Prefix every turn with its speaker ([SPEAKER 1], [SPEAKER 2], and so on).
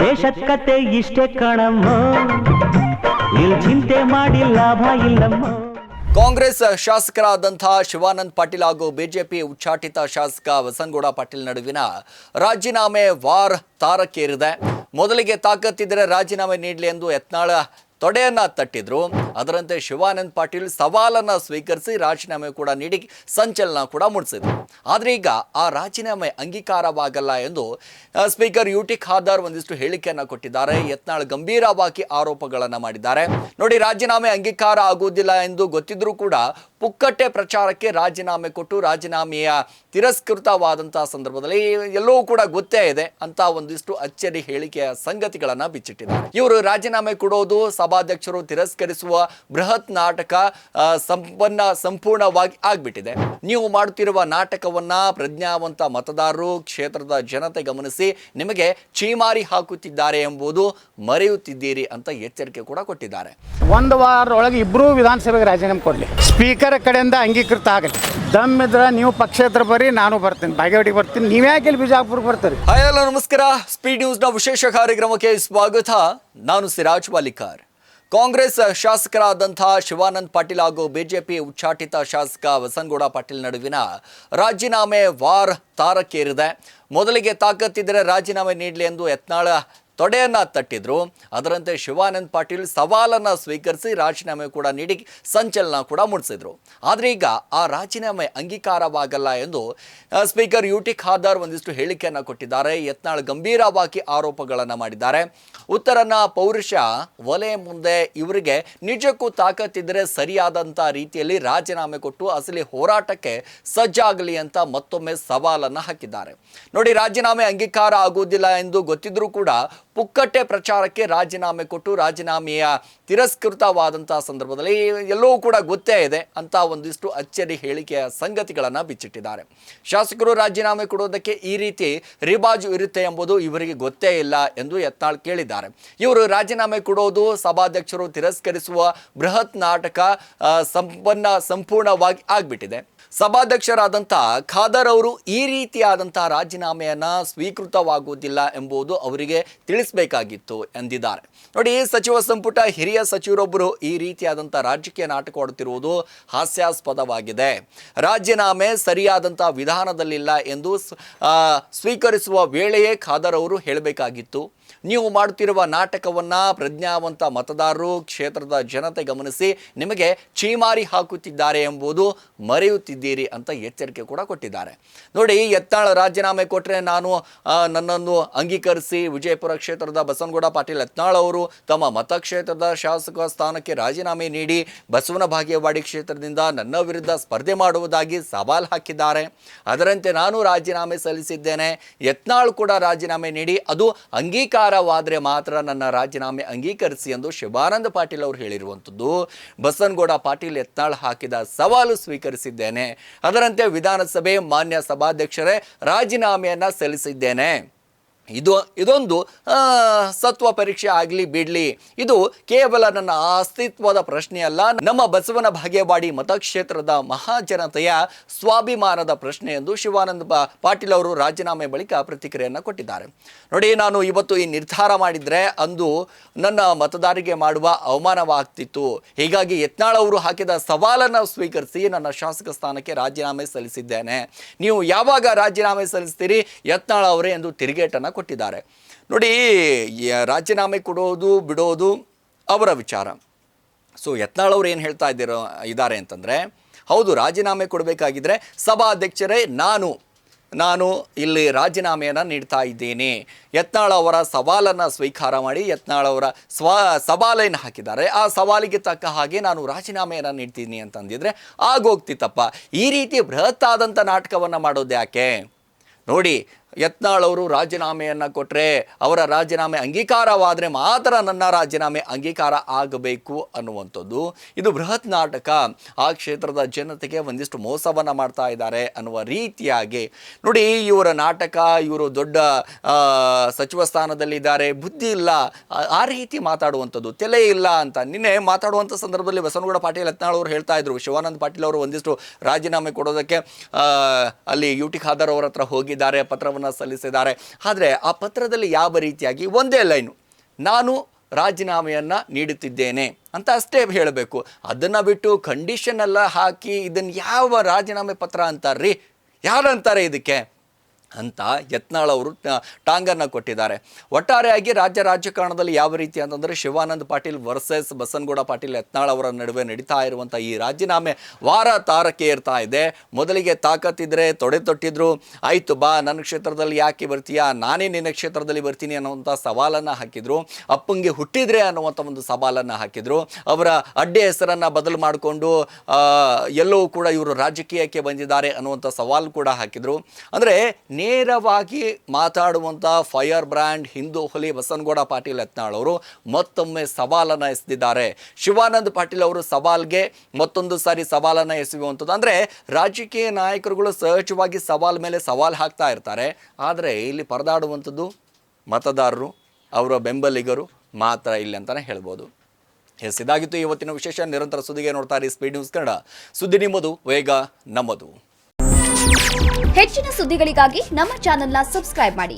[SPEAKER 1] ದೇಶದ ಕತೆ ಇಷ್ಟೇ ಕಣಮ್ಮ, ಇಲ್ಲಿ ಚಿಂತೆ ಮಾಡಿ ಲಾಭ ಇಲ್ಲಮ್ಮ.
[SPEAKER 2] ಕಾಂಗ್ರೆಸ್ ಶಾಸಕರಾದಂತಹ ಶಿವಾನಂದ ಪಾಟೀಲ್ ಹಾಗೂ ಬಿಜೆಪಿ ಉಚ್ಚಾಟಿತ ಶಾಸಕ ಬಸನಗೌಡ ಪಾಟೀಲ್ ನಡುವಿನ ರಾಜೀನಾಮೆ ವಾರ್ ತಾರಕೇರಿದೆ. ಮೊದಲಿಗೆ ತಾಕತ್ತಿದ್ರೆ ರಾಜೀನಾಮೆ ನೀಡಲಿ ಎಂದು ಯತ್ನಾಳ ತೊಡೆಯನ್ನ ತಟ್ಟಿದ್ರು. ಅದರಂತೆ ಶಿವಾನಂದ ಪಾಟೀಲ್ ಸವಾಲನ್ನು ಸ್ವೀಕರಿಸಿ ರಾಜೀನಾಮೆ ಕೂಡ ನೀಡಿ ಸಂಚಲನ ಕೂಡ ಮೂಡಿಸಿದ್ರು. ಆದರೆ ಈಗ ಆ ರಾಜೀನಾಮೆ ಅಂಗೀಕಾರವಾಗಲ್ಲ ಎಂದು ಸ್ಪೀಕರ್ ಯುಟಿ ಖಾದರ್ ಒಂದಿಷ್ಟು ಹೇಳಿಕೆಯನ್ನು ಕೊಟ್ಟಿದ್ದಾರೆ. ಯತ್ನಾಳ್ ಗಂಭೀರವಾಗಿ ಆರೋಪಗಳನ್ನು ಮಾಡಿದ್ದಾರೆ. ನೋಡಿ, ರಾಜೀನಾಮೆ ಅಂಗೀಕಾರ ಆಗುವುದಿಲ್ಲ ಎಂದು ಗೊತ್ತಿದ್ರೂ ಕೂಡ ಪುಕ್ಕಟ್ಟೆ ಪ್ರಚಾರಕ್ಕೆ ರಾಜೀನಾಮೆ ಕೊಟ್ಟು ರಾಜೀನಾಮೆಯ ತಿರಸ್ಕೃತವಾದಂತಹ ಸಂದರ್ಭದಲ್ಲಿ ಎಲ್ಲವೂ ಕೂಡ ಗೊತ್ತೇ ಇದೆ ಅಂತ ಒಂದಿಷ್ಟು ಅಚ್ಚರಿ ಹೇಳಿಕೆಯ ಸಂಗತಿಗಳನ್ನ ಬಿಚ್ಚಿಟ್ಟಿದ್ದಾರೆ. ಇವರು ರಾಜೀನಾಮೆ ಕೊಡೋದು ಸಭಾಧ್ಯಕ್ಷರು ತಿರಸ್ಕರಿಸುವ ಬೃಹತ್ ನಾಟಕ ಸಂಪೂರ್ಣವಾಗಿ ಆಗ್ಬಿಟ್ಟಿದೆ. ನೀವು ಮಾಡುತ್ತಿರುವ ನಾಟಕವನ್ನ ಪ್ರಜ್ಞಾವಂತ ಮತದಾರರು, ಕ್ಷೇತ್ರದ ಜನತೆ ಗಮನಿಸಿ ನಿಮಗೆ ಚೀಮಾರಿ ಹಾಕುತ್ತಿದ್ದಾರೆ ಎಂಬುದು ಮರೆಯುತ್ತಿದ್ದೀರಿ ಅಂತ ಎಚ್ಚರಿಕೆ ಕೂಡ ಕೊಟ್ಟಿದ್ದಾರೆ.
[SPEAKER 3] ಒಂದು ವಾರದೊಳಗೆ ಇಬ್ಬರೂ ವಿಧಾನಸಭೆಗೆ ರಾಜೀನಾಮೆ ಕೊಡಲಿ, ಸ್ಪೀಕರ್ ಕಡೆಯಿಂದ ಅಂಗೀಕೃತ ಆಗಲಿ. ದಮ್ಮಿದ್ರೆ ನೀವು ಪಕ್ಷೇತರ ಬರ್ರಿ, ನಾನು ಬರ್ತೀನಿ, ಬಾಗೇವಾಡಿಗೆ ಬರ್ತೀನಿ, ನೀವ್ಯಾಕೆ ಬಿಜಾಪುರ ಬರ್ತೀರಿ?
[SPEAKER 2] ಹಾಯ್, ಹಲೋ, ನಮಸ್ಕಾರ. ಸ್ಪೀಡ್ ನ್ಯೂಸ್ನ ವಿಶೇಷ ಕಾರ್ಯಕ್ರಮಕ್ಕೆ ಸ್ವಾಗತ. ನಾನು ಸಿರಾಜ್ ವಾಲಿಕಾರ್. ಕಾಂಗ್ರೆಸ್ ಶಾಸಕರಾದಂತಹ ಶಿವಾನಂದ ಪಾಟೀಲ್ ಹಾಗೂ ಬಿಜೆಪಿ ಉಚ್ಚಾಟಿತ ಶಾಸಕ ಬಸನಗೌಡ ಪಾಟೀಲ್ ನಡುವಿನ ರಾಜೀನಾಮೆ ವಾರ್ ತಾರಕೇರಿದೆ. ಮೊದಲಿಗೆ ತಾಕತ್ತಿದ್ರೆ ರಾಜೀನಾಮೆ ನೀಡಲಿ ಎಂದು ಯತ್ನಾಳ ತೊಡೆಯನ್ನ ತಟ್ಟಿದ್ರು. ಅದರಂತೆ ಶಿವಾನಂದ ಪಾಟೀಲ್ ಸವಾಲನ್ನು ಸ್ವೀಕರಿಸಿ ರಾಜೀನಾಮೆ ಕೂಡ ನೀಡಿ ಸಂಚಲನ ಕೂಡ ಮೂಡಿಸಿದ್ರು. ಆದರೆ ಈಗ ಆ ರಾಜೀನಾಮೆ ಅಂಗೀಕಾರವಾಗಲ್ಲ ಎಂದು ಸ್ಪೀಕರ್ ಯುಟಿ ಖಾದರ್ ಒಂದಿಷ್ಟು ಹೇಳಿಕೆಯನ್ನು ಕೊಟ್ಟಿದ್ದಾರೆ. ಯತ್ನಾಳ್ ಗಂಭೀರವಾಗಿ ಆರೋಪಗಳನ್ನು ಮಾಡಿದ್ದಾರೆ. ಉತ್ತರನ ಪೌರುಷ ಒಲೆ ಮುಂದೆ ಇವರಿಗೆ ನಿಜಕ್ಕೂ ತಾಕತ್ತಿದ್ರೆ ಸರಿಯಾದಂಥ ರೀತಿಯಲ್ಲಿ ರಾಜೀನಾಮೆ ಕೊಟ್ಟು ಅಸಲಿ ಹೋರಾಟಕ್ಕೆ ಸಜ್ಜಾಗಲಿ ಅಂತ ಮತ್ತೊಮ್ಮೆ ಸವಾಲನ್ನು ಹಾಕಿದ್ದಾರೆ. ನೋಡಿ, ರಾಜೀನಾಮೆ ಅಂಗೀಕಾರ ಆಗುವುದಿಲ್ಲ ಎಂದು ಗೊತ್ತಿದ್ರೂ ಕೂಡ ಪುಕ್ಕಟ್ಟೆ ಪ್ರಚಾರಕ್ಕೆ ರಾಜೀನಾಮೆ ಕೊಟ್ಟು ರಾಜೀನಾಮೆಯ ತಿರಸ್ಕೃತವಾದಂತಹ ಸಂದರ್ಭದಲ್ಲಿ ಎಲ್ಲವೂ ಕೂಡ ಗೊತ್ತೇ ಇದೆ ಅಂತ ಒಂದಿಷ್ಟು ಅಚ್ಚರಿ ಹೇಳಿಕೆಯ ಸಂಗತಿಗಳನ್ನು ಬಿಚ್ಚಿಟ್ಟಿದ್ದಾರೆ. ಶಾಸಕರು ರಾಜೀನಾಮೆ ಕೊಡೋದಕ್ಕೆ ಈ ರೀತಿ ರಿವಾಜು ಇರುತ್ತೆ ಎಂಬುದು ಇವರಿಗೆ ಗೊತ್ತೇ ಇಲ್ಲ ಎಂದು ಯತ್ನಾಳ್ ಕೇಳಿದ್ದಾರೆ. ಇವರು ರಾಜೀನಾಮೆ ಕೊಡೋದು ಸಭಾಧ್ಯಕ್ಷರು ತಿರಸ್ಕರಿಸುವ ಬೃಹತ್ ನಾಟಕ ಸಂಪೂರ್ಣವಾಗಿ ಆಗ್ಬಿಟ್ಟಿದೆ. ಸಭಾಧ್ಯಕ್ಷರಾದಂಥ ಖಾದರ್ ಅವರು ಈ ರೀತಿಯಾದಂತಹ ರಾಜೀನಾಮೆಯನ್ನ ಸ್ವೀಕೃತವಾಗುವುದಿಲ್ಲ ಎಂಬುದು ಅವರಿಗೆ ತಿಳಿಸಬೇಕಾಗಿತ್ತು ಎಂದಿದ್ದಾರೆ. ನೋಡಿ, ಸಚಿವ ಸಂಪುಟ ಹಿರಿಯ ಸಚಿವರೊಬ್ಬರು ಈ ರೀತಿಯಾದಂಥ ರಾಜಕೀಯ ನಾಟಕ ಆಡುತ್ತಿರುವುದು ಹಾಸ್ಯಾಸ್ಪದವಾಗಿದೆ. ರಾಜೀನಾಮೆ ಸರಿಯಾದಂಥ ವಿಧಾನದಲ್ಲಿಲ್ಲ ಎಂದು ಸ್ವೀಕರಿಸುವ ವೇಳೆಯೇ ಖಾದರ್ ಅವರು ಹೇಳಬೇಕಾಗಿತ್ತು. ನೀವು ಮಾಡುತ್ತಿರುವ ನಾಟಕವನ್ನ ಪ್ರಜ್ಞಾವಂತ ಮತದಾರರು, ಕ್ಷೇತ್ರದ ಜನತೆ ಗಮನಿಸಿ ನಿಮಗೆ ಚೀಮಾರಿ ಹಾಕುತ್ತಿದ್ದಾರೆ ಎಂಬುದು ಮರೆಯುತ್ತಿದ್ದೀರಿ ಅಂತ ಎಚ್ಚರಿಕೆ ಕೂಡ ಕೊಟ್ಟಿದ್ದಾರೆ. ನೋಡಿ, ಯತ್ನಾಳ್ ರಾಜೀನಾಮೆ ಕೊಟ್ಟರೆ ನನ್ನನ್ನು ಅಂಗೀಕರಿಸಿ ವಿಜಯಪುರ ಕ್ಷೇತ್ರದ ಬಸನಗೌಡ ಪಾಟೀಲ್ ಯತ್ನಾಳ್ ಅವರು ತಮ್ಮ ಮತಕ್ಷೇತ್ರದ ಶಾಸಕ ಸ್ಥಾನಕ್ಕೆ ರಾಜೀನಾಮೆ ನೀಡಿ ಬಸವನ ಬಾಗೇವಾಡಿ ಕ್ಷೇತ್ರದಿಂದ ನನ್ನ ವಿರುದ್ಧ ಸ್ಪರ್ಧೆ ಮಾಡುವುದಾಗಿ ಸವಾಲು ಹಾಕಿದ್ದಾರೆ. ಅದರಂತೆ ನಾನು ರಾಜೀನಾಮೆ ಸಲ್ಲಿಸಿದ್ದೇನೆ. ಯತ್ನಾಳ್ ಕೂಡ ರಾಜೀನಾಮೆ ನೀಡಿ ಅದು ಅಂಗೀಕಾರವಾದರೆ ಮಾತ್ರ ನನ್ನ ರಾಜೀನಾಮೆ ಅಂಗೀಕರಿಸಿ ಎಂದು ಶಿವಾನಂದ ಪಾಟೀಲ್ ಅವರು ಹೇಳಿರುವಂಥದ್ದು. ಬಸನಗೌಡ ಪಾಟೀಲ್ ಯತ್ನಾಳ್ ಹಾಕಿದ ಸವಾಲು ಸ್ವೀಕರಿಸಿದ್ದೇನೆ. ಅದರಂತೆ ವಿಧಾನಸಭೆ ಮಾನ್ಯ ಸಭಾಧ್ಯಕ್ಷರೇ ರಾಜೀನಾಮೆಯನ್ನ ಸಲ್ಲಿಸಿದ್ದೇನೆ. ಇದೊಂದು ಸತ್ವ ಪರೀಕ್ಷೆ ಆಗಲಿ ಬಿಡಲಿ. ಇದು ಕೇವಲ ನನ್ನ ಅಸ್ತಿತ್ವದ ಪ್ರಶ್ನೆಯಲ್ಲ, ನಮ್ಮ ಬಸವನ ಬಾಗೇವಾಡಿ ಮತಕ್ಷೇತ್ರದ ಮಹಾಜನತೆಯ ಸ್ವಾಭಿಮಾನದ ಪ್ರಶ್ನೆ ಎಂದು ಶಿವಾನಂದ ಪಾಟೀಲ್ ಅವರು ರಾಜೀನಾಮೆ ಬಳಿಕ ಪ್ರತಿಕ್ರಿಯೆಯನ್ನು ಕೊಟ್ಟಿದ್ದಾರೆ. ನೋಡಿ, ನಾನು ಇವತ್ತು ಈ ನಿರ್ಧಾರ ಮಾಡಿದರೆ ಅಂದು ನನ್ನ ಮತದಾರರಿಗೆ ಮಾಡುವ ಅವಮಾನವಾಗ್ತಿತ್ತು. ಹೀಗಾಗಿ ಯತ್ನಾಳ್ ಅವರು ಹಾಕಿದ ಸವಾಲನ್ನು ಸ್ವೀಕರಿಸಿ ನನ್ನ ಶಾಸಕ ಸ್ಥಾನಕ್ಕೆ ರಾಜೀನಾಮೆ ಸಲ್ಲಿಸಿದ್ದೇನೆ. ನೀವು ಯಾವಾಗ ರಾಜೀನಾಮೆ ಸಲ್ಲಿಸ್ತೀರಿ ಯತ್ನಾಳ್ ಅವರೇ ಎಂದು ತಿರುಗೇಟನ್ನು ಕೊಟ್ಟಿದ್ದಾರೆ. ನೋಡಿ, ರಾಜೀನಾಮೆ ಕೊಡೋದು ಬಿಡೋದು ಅವರ ವಿಚಾರ. ಸೊ ಯತ್ನಾಳ್ ಅವರು ಏನು ಹೇಳ್ತಾ ಇದ್ದಾರೆ ಅಂತಂದರೆ, ಹೌದು, ರಾಜೀನಾಮೆ ಕೊಡಬೇಕಾಗಿದ್ದರೆ ಸಭಾಧ್ಯಕ್ಷರೇ ನಾನು ಇಲ್ಲಿ ರಾಜೀನಾಮೆಯನ್ನು ನೀಡ್ತಾ ಇದ್ದೀನಿ. ಯತ್ನಾಳ್ ಅವರ ಸವಾಲನ್ನು ಸ್ವೀಕಾರ ಮಾಡಿ ಯತ್ನಾಳ್ ಅವರ ಸವಾಲೇನು ಹಾಕಿದ್ದಾರೆ ಆ ಸವಾಲಿಗೆ ತಕ್ಕ ಹಾಗೆ ನಾನು ರಾಜೀನಾಮೆಯನ್ನು ನೀಡ್ತೀನಿ ಅಂತಂದಿದ್ರೆ ಆಗೋಗ್ತಿತ್ತಪ್ಪ. ಈ ರೀತಿ ಬೃಹತ್ ಆದಂಥ ನಾಟಕವನ್ನು ಮಾಡೋದು ಯಾಕೆ? ನೋಡಿ, ಯತ್ನಾಳ್ ಅವರು ರಾಜೀನಾಮೆಯನ್ನು ಕೊಟ್ಟರೆ ಅವರ ರಾಜೀನಾಮೆ ಅಂಗೀಕಾರವಾದರೆ ಮಾತ್ರ ನನ್ನ ರಾಜೀನಾಮೆ ಅಂಗೀಕಾರ ಆಗಬೇಕು ಅನ್ನುವಂಥದ್ದು ಇದು ಬೃಹತ್ ನಾಟಕ. ಆ ಕ್ಷೇತ್ರದ ಜನತೆಗೆ ಒಂದಿಷ್ಟು ಮೋಸವನ್ನು ಮಾಡ್ತಾ ಇದ್ದಾರೆ ಅನ್ನುವ ರೀತಿಯಾಗಿ ನೋಡಿ, ಇವರ ನಾಟಕ, ಇವರು ದೊಡ್ಡ ಸಚಿವ ಸ್ಥಾನದಲ್ಲಿದ್ದಾರೆ, ಬುದ್ಧಿ ಇಲ್ಲ, ಆ ರೀತಿ ಮಾತಾಡುವಂಥದ್ದು, ತಲೆ ಇಲ್ಲ ಅಂತ ನಿನ್ನೆ ಮಾತಾಡುವಂಥ ಸಂದರ್ಭದಲ್ಲಿ ಬಸನಗೌಡ ಪಾಟೀಲ್ ಯತ್ನಾಳ್ ಅವರು ಹೇಳ್ತಾ ಇದ್ರು. ಶಿವಾನಂದ ಪಾಟೀಲ್ ಅವರು ಒಂದಿಷ್ಟು ರಾಜೀನಾಮೆ ಕೊಡೋದಕ್ಕೆ ಅಲ್ಲಿ ಯುಟಿ ಖಾದರ್ ಅವರ ಹತ್ರ ಹೋಗಿದ್ದಾರೆ, ಪತ್ರವನ್ನು ಪತ್ರವನ್ನು ಸಲ್ಲಿಸಿದ್ದಾರೆ. ಆದರೆ ಆ ಪತ್ರದಲ್ಲಿ ಯಾವ ರೀತಿಯಾಗಿ ಒಂದೇ ಲೈನು, ನಾನು ರಾಜೀನಾಮೆಯನ್ನು ನೀಡುತ್ತಿದ್ದೇನೆ ಅಂತ ಅಷ್ಟೇ ಹೇಳಬೇಕು. ಅದನ್ನು ಬಿಟ್ಟು ಕಂಡೀಷನ್ ಎಲ್ಲ ಹಾಕಿ ಇದನ್ನು ಯಾವ ರಾಜೀನಾಮೆ ಪತ್ರ ಅಂತಾರ್ರಿ, ಯಾರು ಅಂತಾರೆ ಇದಕ್ಕೆ ಅಂತ ಯತ್ನಾಳ್ ಅವರು ಟಾಂಗನ್ನು ಕೊಟ್ಟಿದ್ದಾರೆ. ಒಟ್ಟಾರೆಯಾಗಿ ರಾಜಕಾರಣದಲ್ಲಿ ಯಾವ ರೀತಿ ಅಂತಂದರೆ ಶಿವಾನಂದ ಪಾಟೀಲ್ ವರ್ಸಸ್ ಬಸನಗೌಡ ಪಾಟೀಲ್ ಯತ್ನಾಳ್ ಅವರ ನಡುವೆ ನಡೀತಾ ಇರುವಂಥ ಈ ರಾಜೀನಾಮೆ ವಾರ ತಾರಕ್ಕೆ ಏರ್ತಾ ಇದೆ. ಮೊದಲಿಗೆ ತಾಕತ್ತಿದ್ರೆ ತೊಡೆ ತೊಟ್ಟಿದ್ರು, ಆಯಿತು ಬಾ ನನ್ನ ಕ್ಷೇತ್ರದಲ್ಲಿ ಯಾಕೆ ಬರ್ತೀಯಾ, ನಾನೇ ನಿನ್ನ ಕ್ಷೇತ್ರದಲ್ಲಿ ಬರ್ತೀನಿ ಅನ್ನುವಂಥ ಸವಾಲನ್ನು ಹಾಕಿದರು. ಅಪ್ಪಂಗೆ ಹುಟ್ಟಿದ್ರೆ ಅನ್ನುವಂಥ ಒಂದು ಸವಾಲನ್ನು ಹಾಕಿದರು. ಅವರ ಅಡ್ಡೆ ಹೆಸರನ್ನು ಬದಲು ಮಾಡಿಕೊಂಡು ಎಲ್ಲವೂ ಕೂಡ ಇವರು ರಾಜಕೀಯಕ್ಕೆ ಬಂದಿದ್ದಾರೆ ಅನ್ನುವಂಥ ಸವಾಲು ಕೂಡ ಹಾಕಿದರು. ಅಂದರೆ ನೇರವಾಗಿ ಮಾತಾಡುವಂಥ ಫೈರ್ ಬ್ರ್ಯಾಂಡ್ ಹಿಂದೂ ಹುಲಿ ಬಸನಗೌಡ ಪಾಟೀಲ್ ಯತ್ನಾಳ್ ಅವರು ಮತ್ತೊಮ್ಮೆ ಸವಾಲನ್ನು ಎಸೆದಿದ್ದಾರೆ. ಶಿವಾನಂದ ಪಾಟೀಲ್ ಅವರು ಸವಾಲ್ಗೆ ಮತ್ತೊಂದು ಸಾರಿ ಸವಾಲನ್ನು ಎಸೆಯುವಂಥದ್ದು. ಅಂದರೆ ರಾಜಕೀಯ ನಾಯಕರುಗಳು ಸಹಜವಾಗಿ ಸವಾಲ್ ಮೇಲೆ ಸವಾಲು ಹಾಕ್ತಾ ಇರ್ತಾರೆ. ಆದರೆ ಇಲ್ಲಿ ಪರದಾಡುವಂಥದ್ದು ಮತದಾರರು, ಅವರ ಬೆಂಬಲಿಗರು ಮಾತ್ರ ಇಲ್ಲಿ ಅಂತಲೇ ಹೇಳ್ಬೋದು. ಇದಾಗಿತ್ತು ಇವತ್ತಿನ ವಿಶೇಷ. ನಿರಂತರ ಸುದ್ದಿಗೆ ನೋಡ್ತಾ ಇರಿ ಸ್ಪೀಡ್ ನ್ಯೂಸ್ ಕನ್ನಡ. ಸುದ್ದಿ ನಿಮ್ಮದು, ವೇಗ ನಮ್ಮದು.
[SPEAKER 4] ಹೆಚ್ಚಿನ ಸುದ್ದಿಗಳಿಗಾಗಿ ನಮ್ಮ ಚಾನೆಲ್ನ ಸಬ್ಸ್ಕ್ರೈಬ್ ಮಾಡಿ,